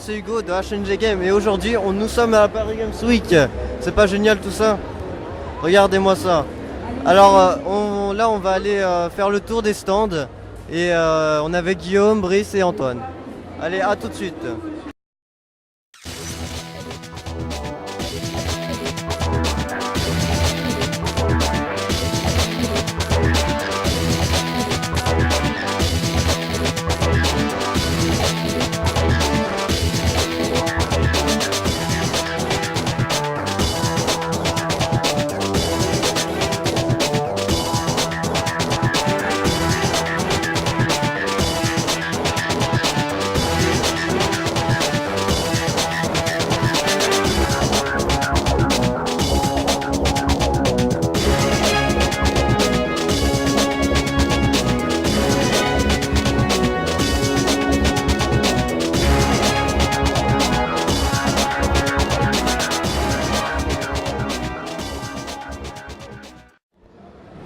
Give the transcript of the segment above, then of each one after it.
c'est Hugo de HNG Game et aujourd'hui nous sommes à la Paris Games Week. C'est pas génial tout ça? Regardez-moi ça. Alors là on va aller faire le tour des stands et on est avec Guillaume, Brice et Antoine. Allez, à tout de suite.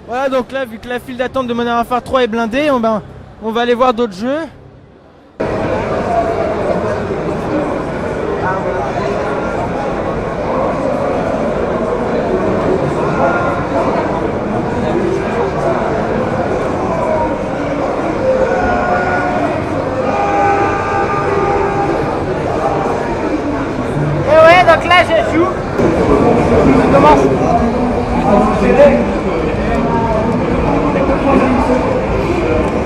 Voilà, donc là, vu que la file d'attente de Modern Warfare 3 est blindée, on va aller voir d'autres jeux. Et ouais, donc là, je joue. On commence.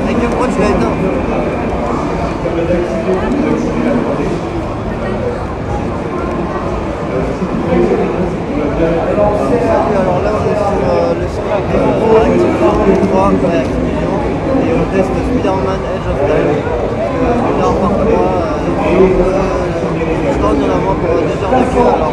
Avec le pro, tu l'as éteint. Alors là, on est sur le square des 3 avec Activision et on teste Spider-Man Edge of Time. Spider-Man 3, je pense qu'il y en a moins pour 2 heures de queue. Alors...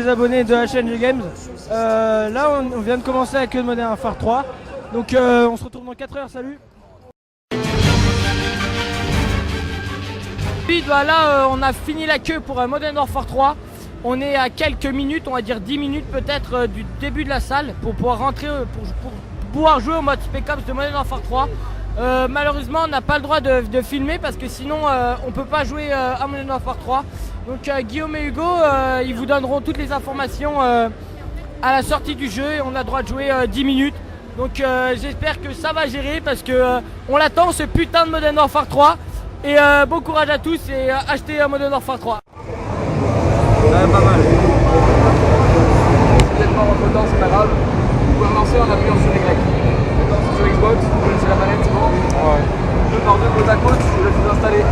Abonnés de HNG Games. Là on vient de commencer avec Modern Warfare 3. Donc on se retrouve dans 4 heures, salut. Puis bah, là on a fini la queue pour Modern Warfare 3. On est à quelques minutes, on va dire 10 minutes peut-être du début de la salle pour pouvoir rentrer, pour pouvoir jouer au mode Spec Ops de Modern Warfare 3. Malheureusement on n'a pas le droit de filmer parce que sinon on peut pas jouer à Modern Warfare 3. Donc Guillaume et Hugo ils vous donneront toutes les informations à la sortie du jeu et on a le droit de jouer 10 minutes. Donc j'espère que ça va gérer parce que on l'attend ce putain de Modern Warfare 3. Et bon courage à tous et achetez Modern Warfare 3. Pas mal. C'est peut-être pas rentre dedans, c'est pas grave. Vous pouvez lancer en appuyant sur Y. D'accord, c'est sur Xbox, vous connaissez la manette, c'est bon? Ouais. 2 par 2 côte à côte, je vais vous installer.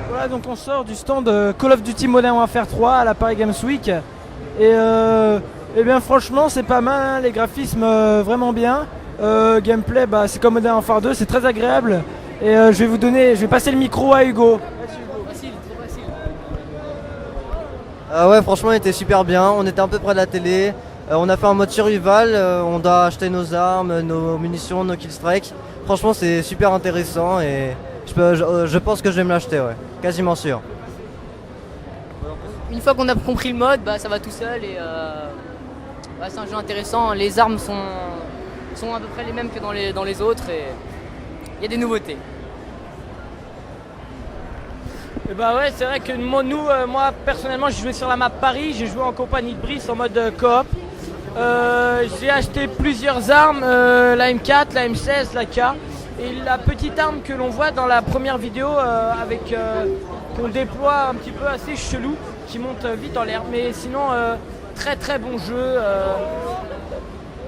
Voilà, donc on sort du stand Call of Duty Modern Warfare 3 à la Paris Games Week. Et bien franchement c'est pas mal, hein, les graphismes vraiment bien. Gameplay bah, c'est comme Modern Warfare 2, c'est très agréable. Et je vais passer le micro à Hugo. Facile, trop facile. Ouais, franchement, il était super bien. On était un peu près de la télé. On a fait un mode survival. On doit acheter nos armes, nos munitions, nos killstrikes. Franchement, c'est super intéressant et je pense que je vais me l'acheter, ouais. Quasiment sûr. Une fois qu'on a compris le mode, bah, ça va tout seul et bah, c'est un jeu intéressant. Les armes sont à peu près les mêmes que dans les autres et il y a des nouveautés. Bah ouais, c'est vrai que moi personnellement j'ai joué sur la map Paris, j'ai joué en compagnie de Brice en mode coop. J'ai acheté plusieurs armes, la M4, la M16, la K. Et la petite arme que l'on voit dans la première vidéo qu'on déploie un petit peu assez chelou, qui monte vite en l'air. Mais sinon, très très bon jeu.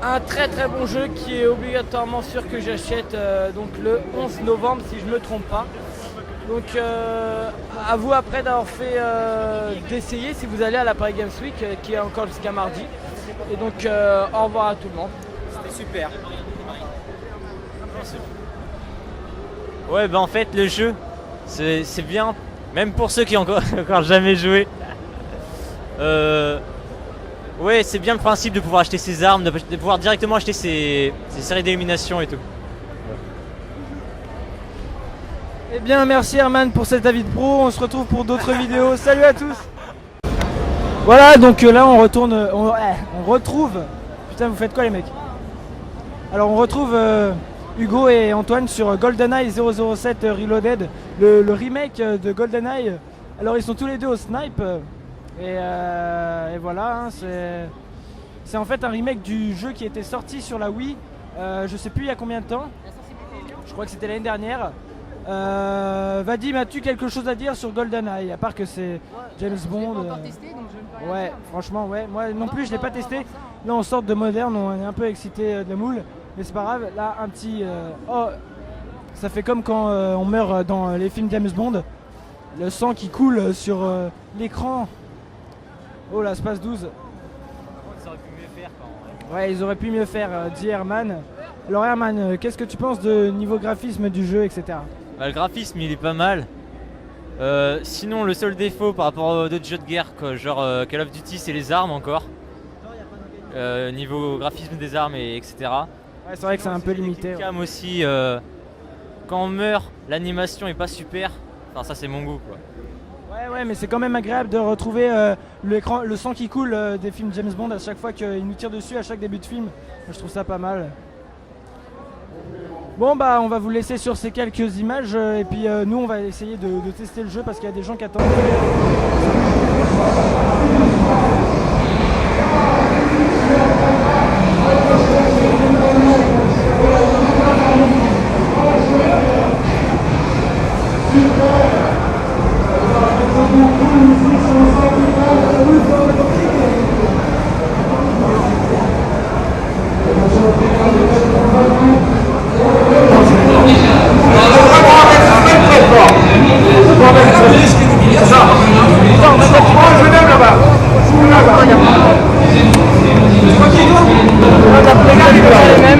Un très très bon jeu qui est obligatoirement sûr que j'achète donc le 11 novembre si je ne me trompe pas. Donc à vous après d'avoir fait d'essayer si vous allez à la Paris Games Week qui est encore jusqu'à mardi. Et donc au revoir à tout le monde. C'était super. Ouais bah en fait le jeu c'est bien, même pour ceux qui ont encore jamais joué. Ouais c'est bien le principe de pouvoir acheter ses armes, de pouvoir directement acheter ses séries d'élimination et tout. Eh bien merci Herman pour cet avis de pro, on se retrouve pour d'autres vidéos, salut à tous. Voilà donc là on retrouve, putain vous faites quoi les mecs? Alors on retrouve Hugo et Antoine sur GoldenEye 007 Reloaded, le remake de GoldenEye. Alors ils sont tous les deux au snipe et voilà, hein, c'est en fait un remake du jeu qui était sorti sur la Wii, je sais plus il y a combien de temps, je crois que c'était l'année dernière. Vadim, as-tu quelque chose à dire sur GoldenEye à part que c'est James Bond? Ouais, franchement, ouais. Moi non plus, je l'ai pas testé. Là, on sort de moderne, on est un peu excité de la moule, mais c'est pas grave. Là, un petit. Oh, ça fait comme quand on meurt dans les films James Bond. Le sang qui coule sur l'écran. Oh, là, se passe 12. Ouais, ils auraient pu mieux faire, dit Herman. Alors, Herman, qu'est-ce que tu penses de niveau graphisme du jeu, etc. Bah, le graphisme il est pas mal. Sinon le seul défaut par rapport aux d'autres jeux de guerre quoi, genre Call of Duty c'est les armes encore. Niveau graphisme des armes et etc. Ouais c'est vrai que c'est un peu limité. Cam aussi, quand on meurt l'animation est pas super. Enfin ça c'est mon goût quoi. Ouais mais c'est quand même agréable de retrouver le sang qui coule des films James Bond à chaque fois qu'il nous tire dessus à chaque début de film. Je trouve ça pas mal. Bon bah on va vous laisser sur ces quelques images et puis nous on va essayer de tester le jeu parce qu'il y a des gens qui attendent.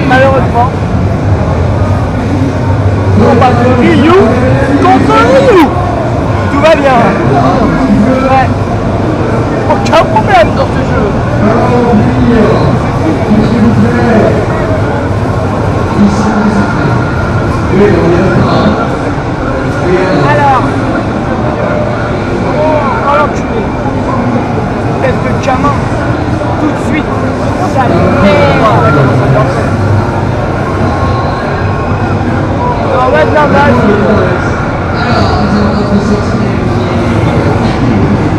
Malheureusement. On passe de Ryu contre Ryu. Tout va bien. Ouais. Aucun problème dans ce jeu. Alors. Oh l'enculé. Tête de gamin. Tout de suite. Ça merde. On va être normal.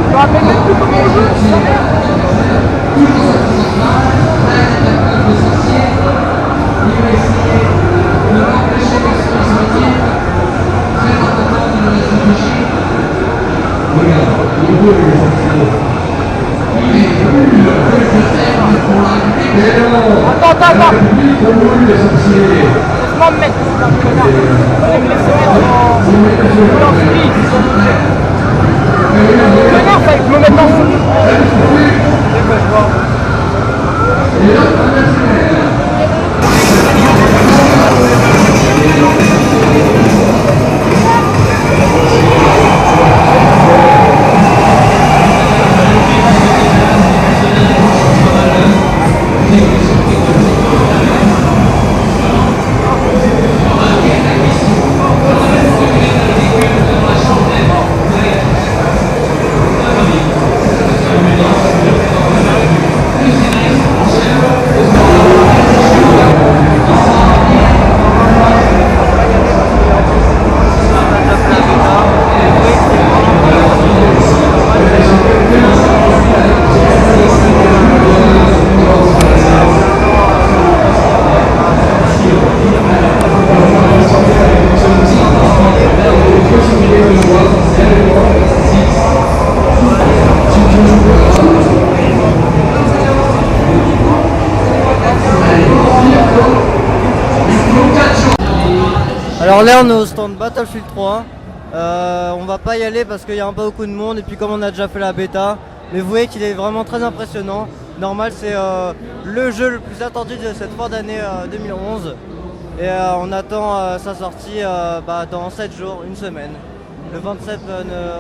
Je me rappelle même plus comment on joue. Attends. Laisse-moi me mettre dans le connard. Vous me laissez mettre en free. Le connard, fallait que je me mette en free. Alors là on est au stand Battlefield 3. On va pas y aller parce qu'il y a un peu beaucoup de monde et puis comme on a déjà fait la bêta. Mais vous voyez qu'il est vraiment très impressionnant. Normal, c'est le jeu le plus attendu de cette fin d'année 2011. Et on attend sa sortie dans 7 jours, une semaine, le 27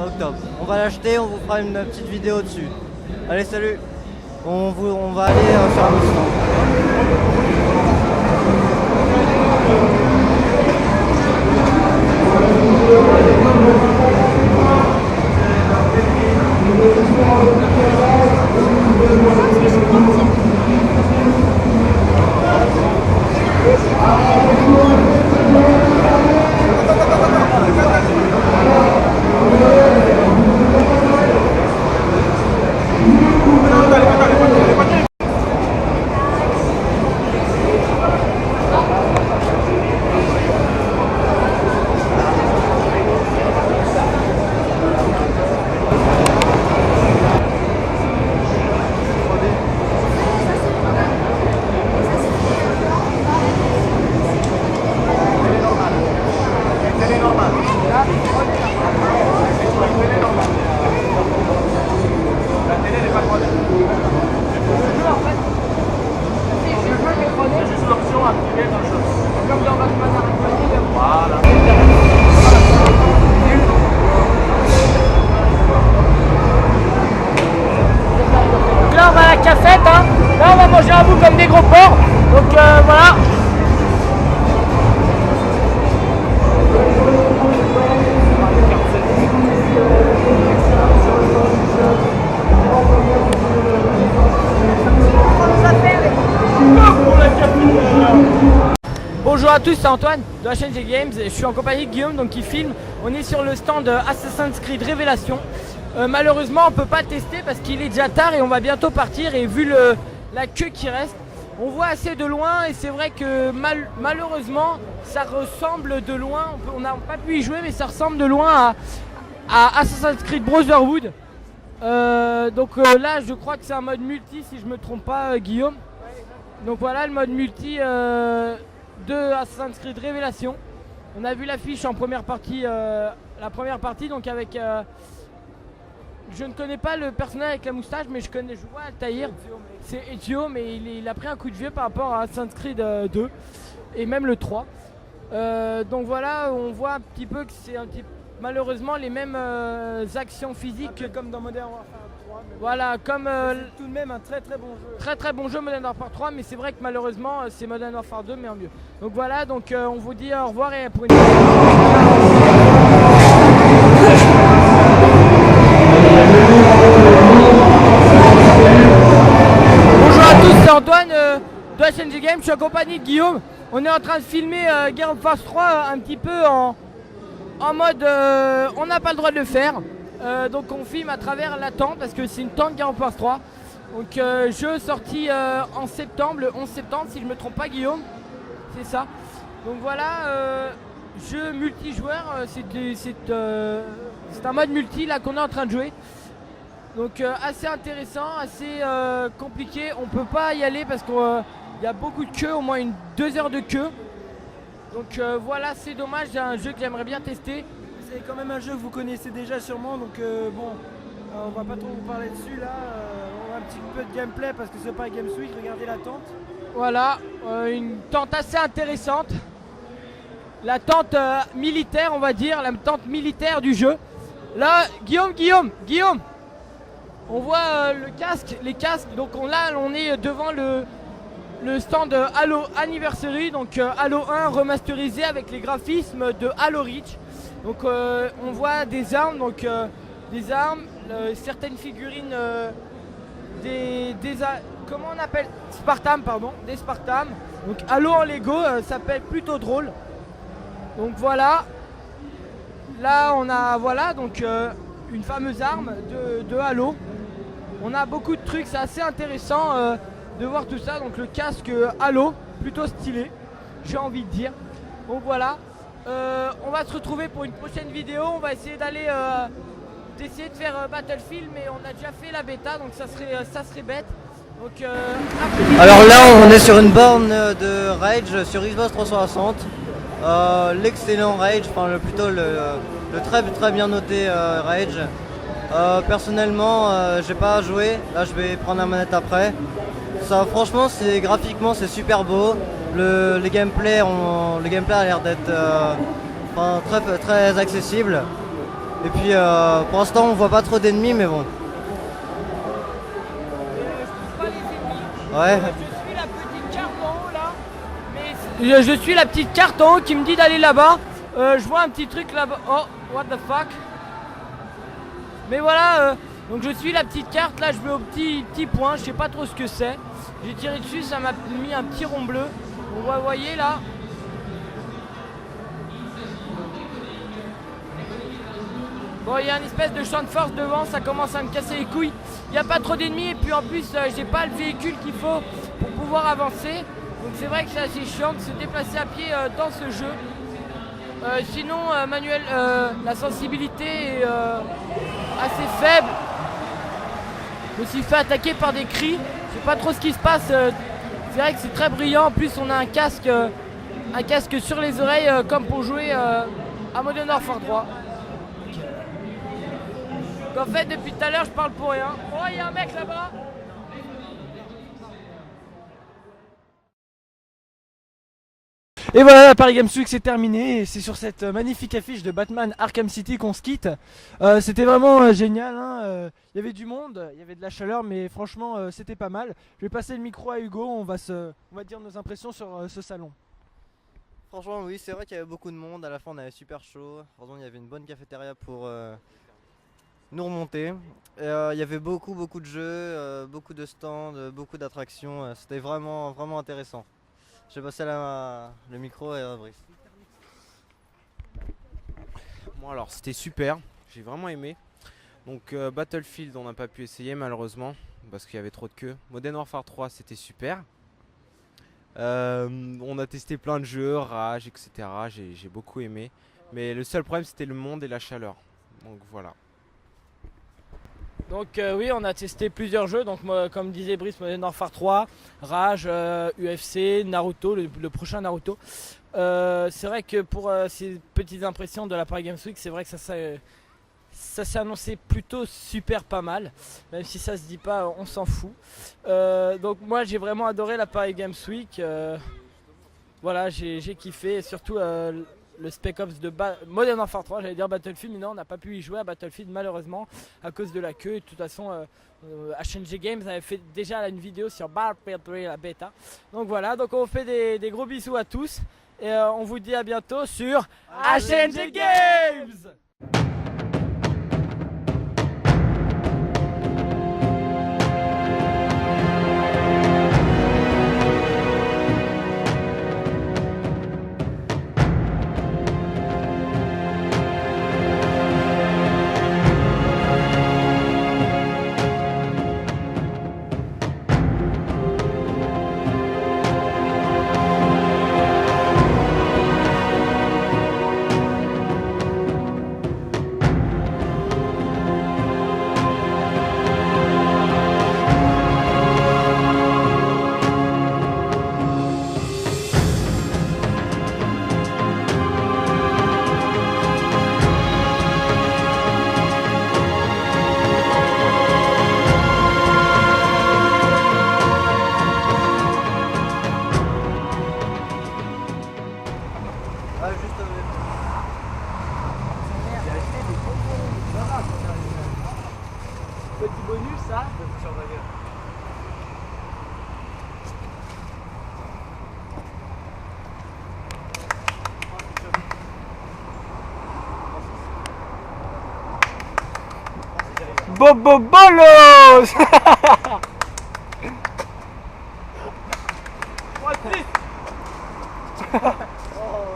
octobre. On va l'acheter, on vous fera une petite vidéo dessus. Allez, salut. On va aller faire le stand. Manger à bout comme des gros porcs, donc voilà. Bonjour à tous, c'est Antoine de la chaîne G Games et je suis en compagnie de Guillaume donc qui filme. On est sur le stand Assassin's Creed Révélation. Malheureusement on peut pas tester parce qu'il est déjà tard et on va bientôt partir et vu la queue qui reste, on voit assez de loin et c'est vrai que malheureusement ça ressemble de loin, on n'a pas pu y jouer mais ça ressemble de loin à Assassin's Creed Brotherhood. Là je crois que c'est un mode multi si je me trompe pas Guillaume. Donc voilà le mode multi de Assassin's Creed Révélation. On a vu l'affiche en première partie, la première partie donc avec... je ne connais pas le personnage avec la moustache mais je vois Altaïr, c'est Ezio mais il a pris un coup de vieux par rapport à Assassin's Creed 2 et même le 3. Donc voilà, on voit un petit peu que c'est malheureusement les mêmes actions physiques comme dans Modern Warfare 3. Voilà, comme tout de même un très très bon jeu. Très très bon jeu Modern Warfare 3 mais c'est vrai que malheureusement c'est Modern Warfare 2 mais en mieux. Donc voilà, donc on vous dit au revoir et pour une Bonjour à tous, c'est Antoine de la chaîne G Games, je suis en compagnie de Guillaume. On est en train de filmer Gears of War 3 un petit peu en mode on n'a pas le droit de le faire. Donc on filme à travers la tente parce que c'est une tente Gears of War 3. Donc jeu sorti en septembre, le 11 septembre si je me trompe pas Guillaume. C'est ça. Donc voilà, jeu multijoueur, c'est un mode multi là qu'on est en train de jouer. Donc assez intéressant, assez compliqué, on peut pas y aller parce qu'il y a beaucoup de queue, au moins 2 heures de queue. Donc voilà, c'est dommage, c'est un jeu que j'aimerais bien tester. C'est quand même un jeu que vous connaissez déjà sûrement, donc on va pas trop vous parler dessus là. On a un petit peu de gameplay parce que c'est pas Games Week, regardez la tente. Voilà, une tente assez intéressante. La tente militaire on va dire, la tente militaire du jeu. Là, Guillaume on voit les casques, donc on est devant le stand Halo Anniversary, donc Halo 1 remasterisé avec les graphismes de Halo Reach. Donc on voit des armes, certaines figurines, comment on appelle Spartan, pardon, des Spartans. Donc Halo en Lego, ça peut être plutôt drôle. Donc voilà, là on a une fameuse arme de Halo. On a beaucoup de trucs, c'est assez intéressant de voir tout ça. Donc le casque Halo, plutôt stylé, j'ai envie de dire. Donc voilà, on va se retrouver pour une prochaine vidéo. On va essayer d'essayer de faire Battlefield, mais on a déjà fait la bêta, donc ça serait bête. Donc, alors là on est sur une borne de Rage sur Xbox 360. l'excellent Rage, enfin plutôt le très bien noté Rage. Personnellement, j'ai pas joué, là je vais prendre la manette après. Ça, franchement, graphiquement c'est super beau. Le gameplay a l'air d'être très accessible. Et puis pour l'instant on voit pas trop d'ennemis, mais bon. Ouais. Je suis la petite carte en haut qui me dit d'aller là-bas. Je vois un petit truc là-bas. Oh, what the fuck. Mais voilà, donc je suis la petite carte. Là, je vais au petit point. Je sais pas trop ce que c'est. J'ai tiré dessus, ça m'a mis un petit rond bleu. Vous voyez là. Bon, il y a une espèce de champ de force devant. Ça commence à me casser les couilles. Il n'y a pas trop d'ennemis. Et puis en plus, j'ai pas le véhicule qu'il faut pour pouvoir avancer. Donc c'est vrai que c'est assez chiant de se déplacer à pied dans ce jeu. Sinon, Manuel, la sensibilité est assez faible. Je me suis fait attaquer par des cris. Je sais pas trop ce qui se passe. C'est vrai que c'est très brillant. En plus, on a un casque sur les oreilles comme pour jouer à Modern Warfare 3. Donc, en fait, depuis tout à l'heure, je parle pour rien. Oh, il y a un mec là-bas. Et voilà, la Paris Games Week c'est terminé et c'est sur cette magnifique affiche de Batman Arkham City qu'on se quitte. C'était vraiment génial, hein. Il y avait du monde, il y avait de la chaleur, mais franchement c'était pas mal. Je vais passer le micro à Hugo, on va dire nos impressions sur ce salon. Franchement oui, c'est vrai qu'il y avait beaucoup de monde, à la fin on avait super chaud. Heureusement il y avait une bonne cafétéria pour nous remonter. Il y avait beaucoup de jeux, beaucoup de stands, beaucoup d'attractions, c'était vraiment intéressant. Je vais passer le micro à Brice. Bon alors c'était super, j'ai vraiment aimé. Donc Battlefield on n'a pas pu essayer malheureusement parce qu'il y avait trop de queue. Modern Warfare 3 c'était super. On a testé plein de jeux, Rage, etc. J'ai beaucoup aimé. Mais le seul problème c'était le monde et la chaleur. Donc voilà. Donc oui, on a testé plusieurs jeux, donc comme disait Brice, Modern Warfare 3, Rage, UFC, Naruto, le prochain Naruto. C'est vrai que pour ces petites impressions de la Paris Games Week, c'est vrai que ça s'est annoncé plutôt super pas mal, même si ça se dit pas, on s'en fout. Donc moi j'ai vraiment adoré la Paris Games Week, voilà, j'ai kiffé, et surtout le Spec Ops de Modern Warfare 3, j'allais dire Battlefield, mais non, on n'a pas pu y jouer à Battlefield malheureusement à cause de la queue. Et de toute façon, HNG Games avait fait déjà une vidéo sur Battlefield 3 la bêta. Donc voilà, donc on fait des gros bisous à tous et on vous dit à bientôt sur HNG Games. Petit bonus, ça. Bobo Bolos. Oh,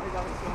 il a réussi.